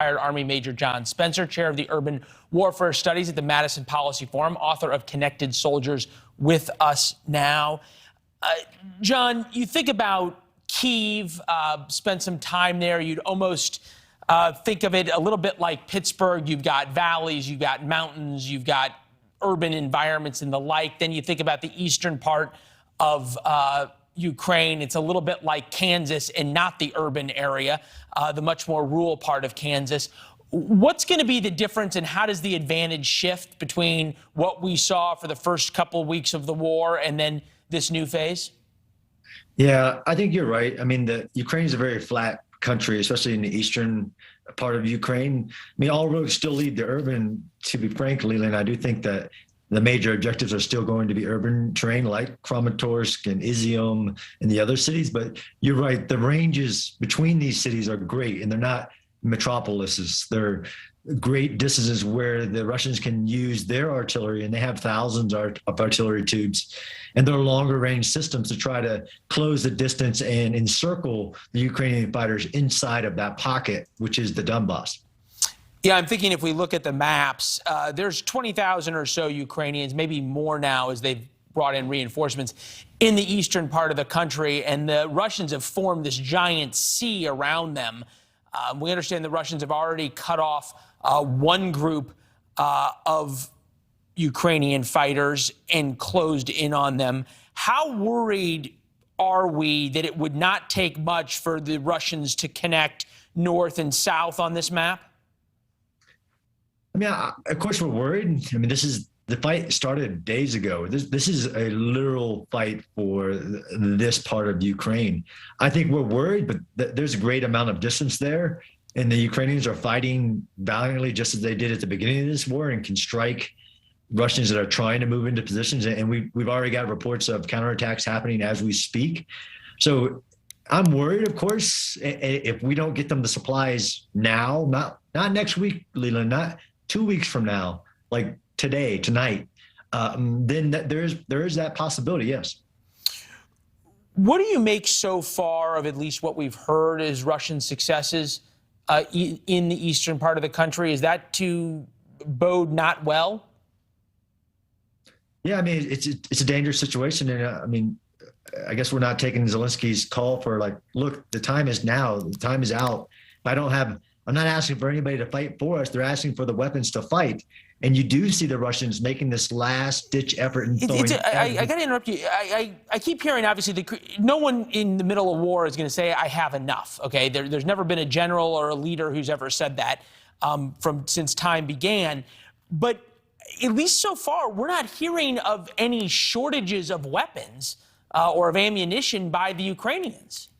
Army Major John Spencer, chair of the Urban Warfare Studies at the Madison Policy Forum, author of Connected Soldiers, with us now. John, you think about Kyiv, spent some time there. You'd almost think of it a little bit like Pittsburgh. You've got valleys, you've got mountains, you've got urban environments and the like. Then you think about the eastern part of Ukraine. It's a little bit like Kansas and not the urban area, the much more rural part of Kansas. What's going to be the difference, and how does the advantage shift between what we saw for the first couple of weeks of the war and then this new phase? Yeah, I think you're right. I mean, Ukraine is a very flat country, especially in the eastern part of Ukraine. I mean, all roads still lead to urban, to be frank, Leland. I do think that the major objectives are still going to be urban terrain like Kramatorsk and Izium and the other cities. But you're right, the ranges between these cities are great, and they're not metropolises. They're great distances where the Russians can use their artillery, and they have thousands of artillery tubes, and they're longer range systems to try to close the distance and encircle the Ukrainian fighters inside of that pocket, which is the Donbass. Yeah, I'm thinking if we look at the maps, there's 20,000 or so Ukrainians, maybe more now as they've brought in reinforcements in the eastern part of the country, and the Russians have formed this giant sea around them. We understand the Russians have already cut off one group of Ukrainian fighters and closed in on them. How worried are we that it would not take much for the Russians to connect north and south on this map? I mean, of course we're worried. I mean, the fight started days ago. This is a literal fight for this part of Ukraine. I think we're worried, but there's a great amount of distance there, and the Ukrainians are fighting valiantly, just as they did at the beginning of this war, and can strike Russians that are trying to move into positions. And we've already got reports of counterattacks happening as we speak. So I'm worried, of course, if we don't get them the supplies now, not next week, Leland, not 2 weeks from now, like tonight, then there is that possibility, yes. What do you make so far of at least what we've heard as Russian successes in the eastern part of the country? Is that to bode not well? Yeah, I mean, it's a dangerous situation, and I mean, I guess we're not taking Zelensky's call for like, look, the time is now, the time is out. I'm not asking for anybody to fight for us. They're asking for the weapons to fight. And you do see the Russians making this last-ditch effort. I got to interrupt you. I keep hearing, obviously, no one in the middle of war is going to say, I have enough, okay? There's never been a general or a leader who's ever said that since time began. But at least so far, we're not hearing of any shortages of weapons or of ammunition by the Ukrainians.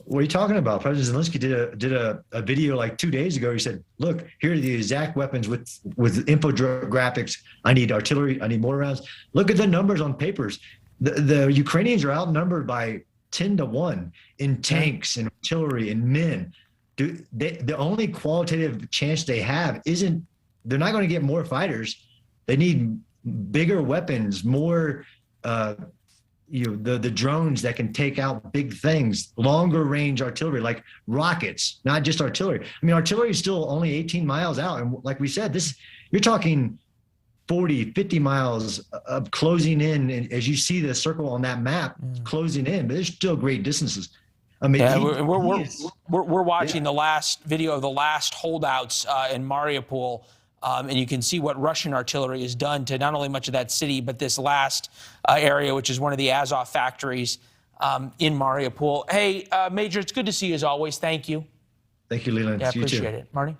What are you talking about? President Zelensky did a video like 2 days ago. He said, look, here are the exact weapons with infographics. I need artillery. I need mortar rounds. Look at the numbers on papers. The Ukrainians are outnumbered by 10 to 1 in tanks and artillery and men. The only qualitative chance they have they're not going to get more fighters. They need bigger weapons, more the drones that can take out big things, longer range artillery, like rockets, not just artillery. I mean, artillery is still only 18 miles out. And like we said, you're talking 40, 50 miles of closing in. And as you see the circle on that map, closing in, but there's still great distances. I mean, yeah, we're watching the last video of the last holdouts in Mariupol. And you can see what Russian artillery has done to not only much of that city, but this last area, which is one of the Azov factories in Mariupol. Hey, Major, it's good to see you as always. Thank you. Thank you, Leland. Yeah, appreciate it. Marty?